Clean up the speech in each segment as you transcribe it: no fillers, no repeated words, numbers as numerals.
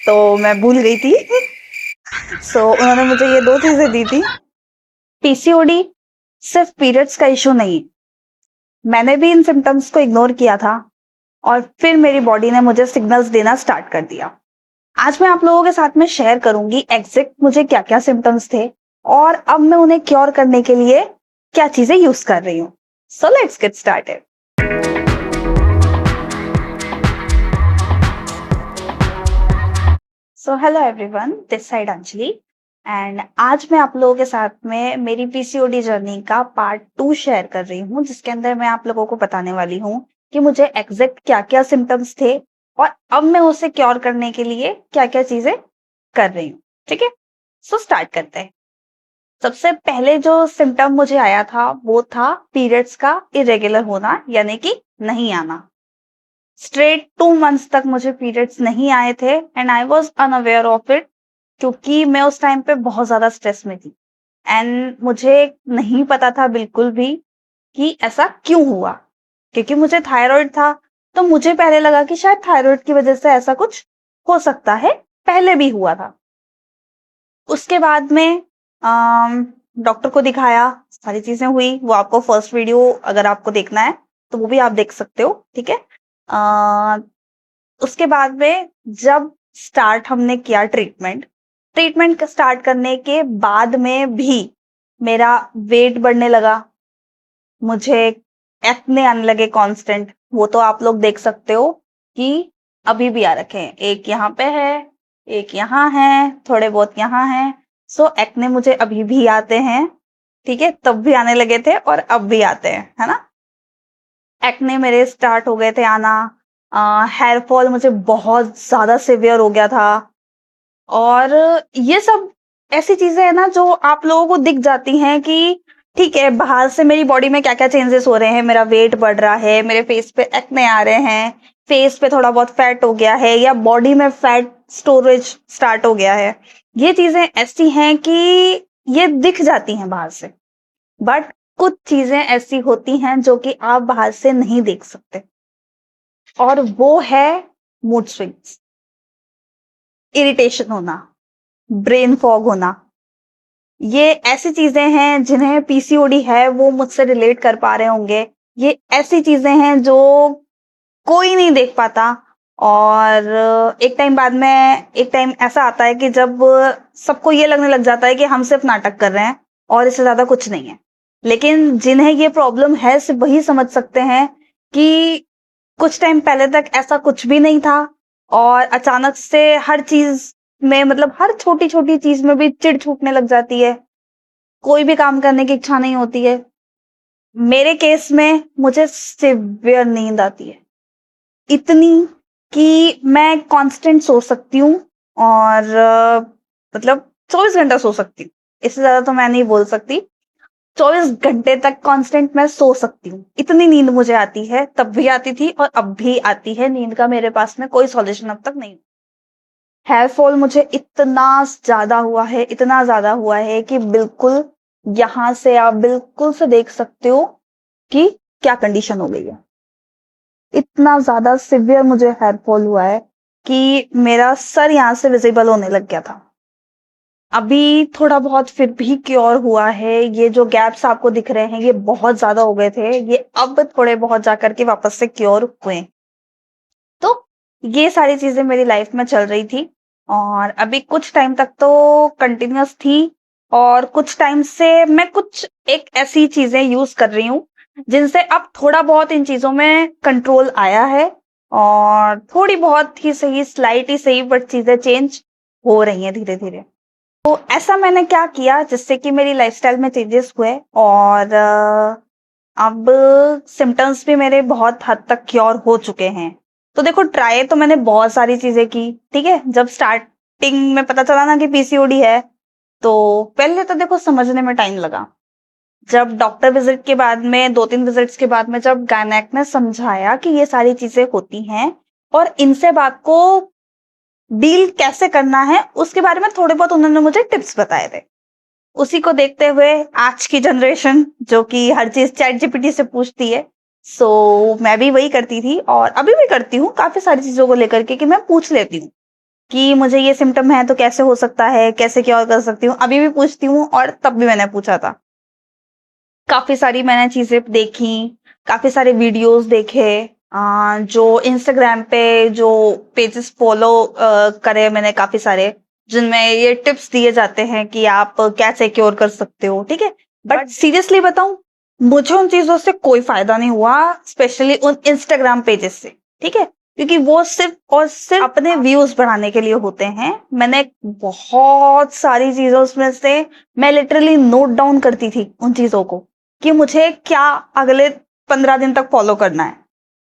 तो मैं भूल गई थी। सो उन्होंने मुझे ये 2 चीज़ें दी थी। पीसीओडी सिर्फ पीरियड्स का इश्यू नहीं है। मैंने भी इन सिम्पटम्स को इग्नोर किया था और फिर मेरी बॉडी ने मुझे सिग्नल्स देना स्टार्ट कर दिया। आज मैं आप लोगों के साथ में शेयर करूंगी एग्जैक्ट मुझे क्या-क्या सिम्पटम्स थे और अब मैं उन्हें क्योर करने के लिए क्या चीजें यूज कर रही हूँ। So let's get started. So hello everyone, this side Anjali and आज मैं आप लोगों के साथ में मेरी पीसीओडी जर्नी का पार्ट 2 शेयर कर रही हूँ, जिसके अंदर मैं आप लोगों को बताने वाली हूँ कि मुझे एग्जैक्ट क्या-क्या सिम्पटम्स थे और अब मैं उसे क्योर करने के लिए क्या-क्या चीजें कर रही हूँ। ठीक है, सो स्टार्ट करते हैं। सबसे पहले जो सिम्पटम मुझे आया था वो था पीरियड्स का इरेगुलर होना, यानी कि नहीं आना। स्ट्रेट 2 मंथ्स तक मुझे पीरियड्स नहीं आए थे and I was unaware of it, क्योंकि मैं उस टाइम पे बहुत ज्यादा स्ट्रेस में थी एंड मुझे नहीं पता था बिल्कुल भी कि ऐसा क्यों हुआ, क्योंकि मुझे थायराइड था। तो मुझे पहले लगा कि शायद थायराइड की वजह से ऐसा कुछ हो सकता है, पहले भी हुआ था। उसके बाद में डॉक्टर को दिखाया, सारी चीजें हुई। वो आपको फर्स्ट वीडियो अगर आपको देखना है तो वो भी आप देख सकते हो। ठीक है, उसके बाद में जब स्टार्ट हमने किया ट्रीटमेंट, ट्रीटमेंट स्टार्ट करने के बाद में भी मेरा वेट बढ़ने लगा, मुझे एक्ने आने लगे कांस्टेंट। वो तो आप लोग देख सकते हो कि अभी भी आ रखे हैं, एक यहाँ पे है, एक यहाँ है, थोड़े बहुत यहाँ हैं। सो एक्ने मुझे अभी भी आते हैं। ठीक है, तब भी आने लगे थे और अब भी आते हैं, है ना। एक्ने मेरे स्टार्ट हो गए थे आना। हेयर फॉल मुझे बहुत ज्यादा सिवियर हो गया था और ये सब ऐसी चीजें हैं ना जो आप लोगों को दिख जाती हैं कि ठीक है, बाहर से मेरी बॉडी में क्या क्या चेंजेस हो रहे हैं। मेरा वेट बढ़ रहा है, मेरे फेस पे एक्ने आ रहे हैं, फेस पे थोड़ा बहुत फैट हो गया है या बॉडी में फैट स्टोरेज स्टार्ट हो गया है। ये चीजें ऐसी हैं कि ये दिख जाती हैं बाहर से, बट कुछ चीजें ऐसी होती हैं जो कि आप बाहर से नहीं देख सकते और वो है मूड स्विंग्स, इरिटेशन होना, ब्रेन फॉग होना। ये ऐसी चीजें हैं जिन्हें पीसीओडी है वो मुझसे रिलेट कर पा रहे होंगे। ये ऐसी चीजें हैं जो कोई नहीं देख पाता और एक टाइम ऐसा आता है कि जब सबको ये लगने लग जाता है कि हम सिर्फ नाटक कर रहे हैं और इससे ज्यादा कुछ नहीं है। लेकिन जिन्हें ये प्रॉब्लम है सिर्फ वही समझ सकते हैं कि कुछ टाइम पहले तक ऐसा कुछ भी नहीं था और अचानक से हर चीज में, मतलब हर छोटी छोटी चीज में भी चिढ़ छूटने लग जाती है, कोई भी काम करने की इच्छा नहीं होती है। मेरे केस में मुझे सिवियर नींद आती है, इतनी कि मैं कांस्टेंट सो सकती हूँ और मतलब 24 घंटा सो सकती हूँ। इससे ज्यादा तो मैं नहीं बोल सकती। 24 घंटे तक कांस्टेंट मैं सो सकती हूँ, इतनी नींद मुझे आती है। तब भी आती थी और अब भी आती है। नींद का मेरे पास में कोई सॉल्यूशन अब तक नहीं। हेयर फॉल मुझे इतना ज्यादा हुआ है, इतना ज्यादा हुआ है कि बिल्कुल यहाँ से आप बिल्कुल से देख सकते हो कि क्या कंडीशन हो गई है। इतना ज्यादा सिवियर मुझे हेयर फॉल हुआ है कि मेरा सर यहाँ से विजिबल होने लग गया था। अभी थोड़ा बहुत फिर भी क्योर हुआ है। ये जो गैप्स आपको दिख रहे हैं ये बहुत ज्यादा हो गए थे, ये अब थोड़े बहुत जाकर के वापस से क्योर हुए। तो ये सारी चीजें मेरी लाइफ में चल रही थी और अभी कुछ टाइम तक तो कंटिन्यूअस थी और कुछ टाइम से मैं कुछ एक ऐसी चीजें यूज कर रही हूँ जिनसे अब थोड़ा बहुत इन चीजों में कंट्रोल आया है और थोड़ी बहुत ही सही, स्लाइट ही सही, बट चीजें चेंज हो रही हैं धीरे धीरे। तो ऐसा मैंने क्या किया जिससे कि मेरी लाइफस्टाइल में चेंजेस हुए और अब सिम्टम्स भी मेरे बहुत हद तक क्योर हो चुके हैं। तो देखो, ट्राई तो मैंने बहुत सारी चीजें की। ठीक है, जब स्टार्टिंग में पता चला ना कि पीसीओडी है तो पहले तो देखो समझने में टाइम लगा। जब डॉक्टर विजिट के बाद में 2-3 विजिट्स के बाद में जब गायनेक ने समझाया कि ये सारी चीजें होती हैं और इनसे बात को डील कैसे करना है, उसके बारे में थोड़े बहुत उन्होंने मुझे टिप्स बताए थे। उसी को देखते हुए आज की जनरेशन जो कि हर चीज चैट जीपीटी से पूछती है, सो मैं भी वही करती थी और अभी भी करती हूँ काफी सारी चीजों को लेकर के कि मैं पूछ लेती हूँ कि मुझे ये सिम्पटम है तो कैसे हो सकता है, कैसे क्योर कर सकती हूँ? अभी भी पूछती हूँ और तब भी मैंने पूछा था। काफ़ी सारी मैंने चीज़ें देखी, काफ़ी सारे वीडियोज़ देखे, जो इंस्टाग्राम पे जो पेजेस फ़ॉलो करे मैंने काफ़ी सारे, जिनमें ये टिप्स दिए जाते हैं कि आप कैसे क्योर कर सकते हो, ठीक है? बट सीरियसली बताऊँ, मुझे उन चीज़ों से कोई फ़ायदा नहीं हुआ, स्पेशली उन इंस्टाग्राम पेजेस से, ठीक है? क्योंकि वो सिर्फ़ और सिर्फ़ अपने व्यूज़ बढ़ाने के लिए होते हैं। मैंने बहुत सारी चीज़ें उसमें से मैं लिटरली नोट डाउन करती थी उन चीज़ों को, कि मुझे क्या अगले 15 दिन तक फ़ॉलो करना है,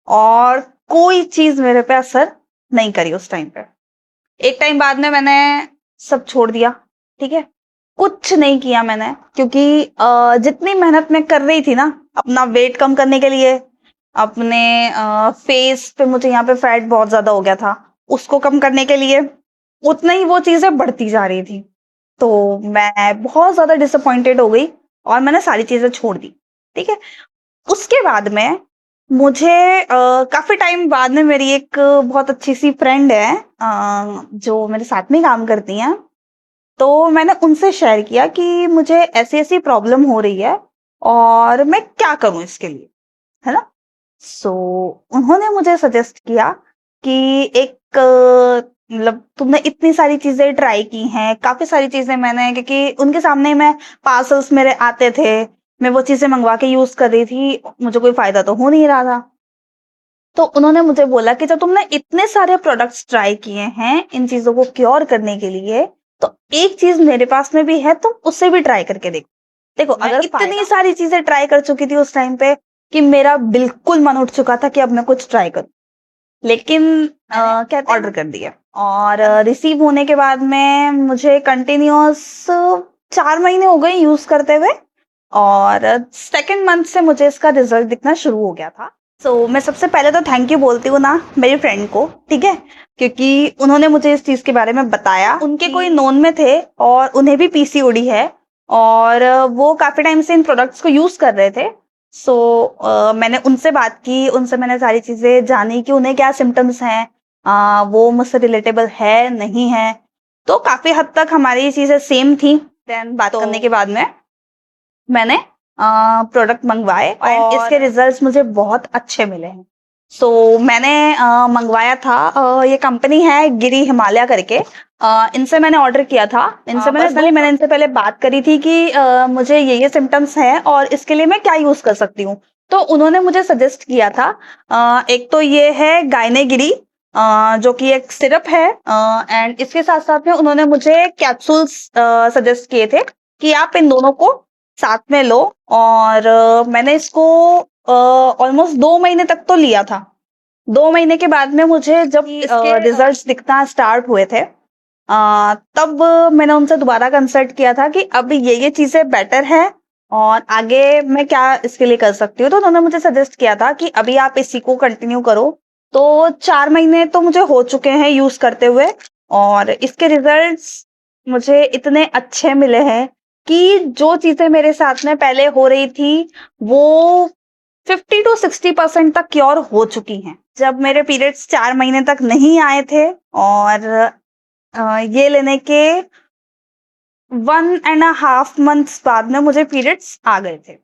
और कोई चीज़ मेरे पे असर नहीं करी उस टाइम पे। एक टाइम बाद में मैंने सब छोड़ दिया, ठीक है? कुछ नहीं किया मैंने, क्योंकि जितनी मेहनत मैं कर रही थी ना अपना वेट कम करने के लिए, अपने फेस पे, मुझे यहाँ पे फैट बहुत ज़्यादा हो गया था, उसको कम करने के लिए, उतना ही वो चीज़ें बढ़ती जा रही थी। तो मैं बहुत ज़्यादा डिसअपॉइंटेड हो गई और मैंने सारी चीज़ें छोड़ दी, ठीक है? उसके बाद में मुझे काफ़ी टाइम बाद में मेरी एक बहुत अच्छी-सी फ्रेंड है, जो मेरे साथ में ही काम करती हैं। तो मैंने उनसे शेयर किया कि मुझे ऐसी-ऐसी प्रॉब्लम हो रही है और मैं क्या करूँ इसके लिए, है ना? सो उन्होंने मुझे सजेस्ट किया कि एक मतलब तुमने इतनी सारी चीज़ें ट्राई की हैं, काफ़ी सारी चीज़ें मैंने, क्योंकि उनके सामने ही मैं पार्सल्स मेरे आते थे, मैं वो चीज़ें मँगवा के यूज़ कर रही थी, मुझे कोई फ़ायदा तो हो नहीं रहा था। तो उन्होंने मुझे बोला कि जब तुमने इतने सारे प्रोडक्ट्स ट्राई किए हैं इन चीज़ों को क्योर करने के लिए, तो एक चीज़ मेरे पास में भी है, तुम उससे भी ट्राई करके देखो। देखो, मैं अगर इतनी फ़ायदा सारी चीज़ें ट्राई कर चुकी थी उस टाइम पे कि मेरा बिल्कुल मन उठ चुका था कि अब मैं कुछ ट्राई करूँ। लेकिन मैंने कहते हैं ऑर्डर कर दिया, और रिसीव होने के बाद में मुझे कंटिन्यूअस 4 महीने हो गए यूज़ करते हुए, और सेकंड मंथ से मुझे इसका रिज़ल्ट दिखना शुरू हो गया था। सो मैं सबसे पहले तो थैंक यू बोलती हूँ ना मेरी फ्रेंड को, ठीक है? क्योंकि उन्होंने मुझे इस चीज़ के बारे में बताया। उनके कोई नोन में थे और उन्हें भी पीसीओडी है, और वो काफ़ी टाइम से इन प्रोडक्ट्स को यूज़ कर रहे थे। सो मैंने उनसे बात की, उनसे मैंने सारी चीज़ें जानी कि उन्हें क्या सिम्पटम्स हैं, वो मुझसे रिलेटेबल है, नहीं है। तो काफ़ी हद तक हमारी ये चीज़ें सेम थी। देन बात करने के बाद में मैंने प्रोडक्ट मँगवाए एंड इसके रिज़ल्ट्स मुझे बहुत अच्छे मिले हैं। सो मैंने मँगवाया था, ये कंपनी है गिरी हिमालय करके, इनसे मैंने ऑर्डर किया था। इनसे मैंने इनसे पहले बात करी थी कि मुझे ये सिम्पटम्स हैं और इसके लिए मैं क्या यूज़ कर सकती हूँ। तो उन्होंने मुझे सजेस्ट किया था, एक तो ये है गायनेगिरी, जो कि एक सिरप है, एंड इसके साथ-साथ में उन्होंने मुझे कैप्सूल्स सजेस्ट किए थे कि आप इन दोनों को साथ में लो, और मैंने इसको ऑलमोस्ट 2 महीने तक तो लिया था। 2 महीने के बाद में मुझे जब इसके रिज़ल्ट्स दिखना स्टार्ट हुए थे, तब मैंने उनसे दोबारा कंसल्ट किया था कि अब ये चीज़ें बेटर है और आगे मैं क्या इसके लिए कर सकती हूँ। तो उन्होंने मुझे सजेस्ट किया था कि अभी आप इसी को कंटिन्यू करो। तो 4 महीने तो मुझे हो चुके हैं यूज़ करते हुए, और इसके रिज़ल्ट्स मुझे इतने अच्छे मिले हैं कि जो चीज़ें मेरे साथ में पहले हो रही थी, वो 50 टू 60% तक क्योर हो चुकी हैं। जब मेरे पीरियड्स 4 महीने तक नहीं आए थे, और ये लेने के 1 एंड अ हाफ मंथ्स बाद में मुझे पीरियड्स आ गए थे।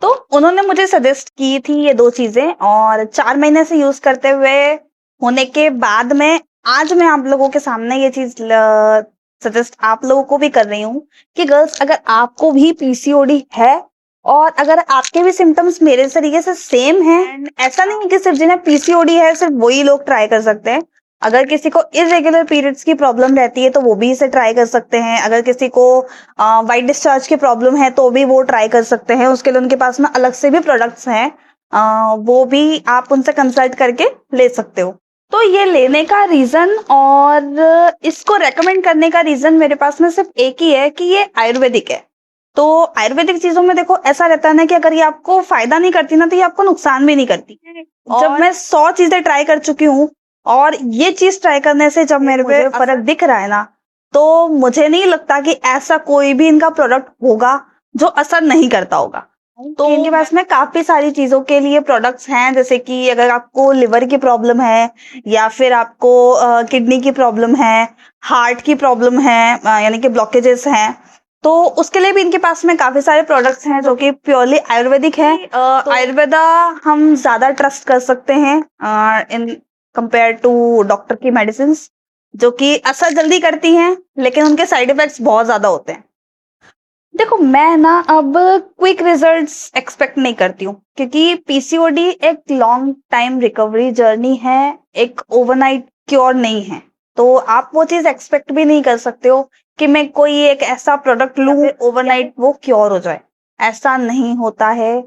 तो उन्होंने मुझे सजेस्ट की थी ये 2 चीज़ें, और 4 महीने से यूज़ करते हुए होने के बाद में आज मैं आप लोगों के सामने ये चीज़ सजेस्ट आप लोगों को भी कर रही हूँ कि गर्ल्स, अगर आपको भी पीसीओडी है और अगर आपके भी सिम्पटम्स मेरे तरीके से सेम हैं, एंड ऐसा नहीं है कि सिर्फ जिन्हें पीसीओडी है सिर्फ वही लोग ट्राई कर सकते हैं। अगर किसी को इर्रेगुलर पीरियड्स की प्रॉब्लम रहती है तो वो भी इसे ट्राई कर सकते हैं। अगर किसी को व्हाइट डिस्चार्ज की प्रॉब्लम है तो भी वो ट्राई कर सकते हैं। उसके लिए उनके पास में अलग से भी प्रोडक्ट्स हैं, वो भी आप उनसे कंसल्ट करके ले सकते हो। तो ये लेने का रीज़न और इसको रेकमेंड करने का रीज़न मेरे पास में सिर्फ एक ही है कि ये आयुर्वेदिक है। तो आयुर्वेदिक चीज़ों में देखो ऐसा रहता है ना कि अगर ये आपको फ़ायदा नहीं करती ना तो ये आपको नुकसान भी नहीं करती। जब मैं 100 चीज़ें ट्राई कर चुकी हूँ और ये चीज़ ट्राई करने से जब मेरे पे फ़र्क दिख रहा है ना, तो मुझे नहीं लगता कि ऐसा कोई भी इनका प्रोडक्ट होगा जो असर नहीं करता होगा। तो इनके पास में काफ़ी सारी चीज़ों के लिए प्रोडक्ट्स हैं, जैसे कि अगर आपको लिवर की प्रॉब्लम है या फिर आपको किडनी की प्रॉब्लम है, हार्ट की प्रॉब्लम है, यानी कि ब्लॉकेजेस हैं, तो उसके लिए भी इनके पास में काफ़ी सारे प्रोडक्ट्स हैं जो कि प्योरली आयुर्वेदिक हैं। आयुर्वेदा हम ज़्यादा ट्रस्ट कर सकते हैं इन कंपेयर टू डॉक्टर की मेडिसिन्स, जो कि असर जल्दी करती हैं, लेकिन उनके साइड इफ़ेक्ट्स बहुत ज़्यादा होते हैं। देखो मैं ना अब क्विक रिजल्ट्स एक्सपेक्ट नहीं करती हूँ, क्योंकि पीसीओडी एक लॉन्ग टाइम रिकवरी जर्नी है, एक ओवरनाइट क्योर नहीं है। तो आप वो चीज एक्सपेक्ट भी नहीं कर सकते हो कि मैं कोई एक ऐसा प्रोडक्ट लूं ओवरनाइट वो क्योर हो जाए। ऐसा नहीं होता है।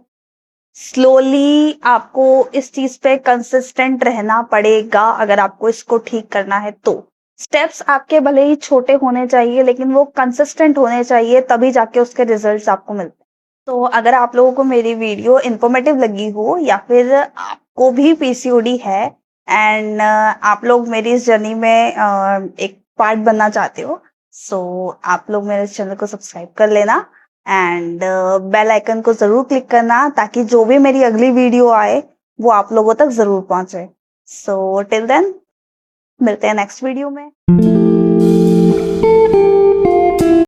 स्लोली आपको इस चीज पे कंसिस्टेंट रहना पड़ेगा अगर आपको इसको ठीक करना है तो। स्टेप्स आपके भले ही छोटे होने चाहिए, लेकिन वो कंसिस्टेंट होने चाहिए, तभी जाके उसके रिजल्ट्स आपको मिलते हैं। तो अगर आप लोगों को मेरी वीडियो इन्फॉर्मेटिव लगी हो या फिर आपको भी पीसीओडी है एंड आप लोग मेरी इस जर्नी में एक पार्ट बनना चाहते हो, सो आप लोग मेरे चैनल को सब्सक्राइब कर लेना एंड बेल आइकन को जरूर क्लिक करना, ताकि जो भी मेरी अगली वीडियो आए वो आप लोगों तक जरूर पहुंचे। सो टिल देन मिलते हैं नेक्स्ट वीडियो में।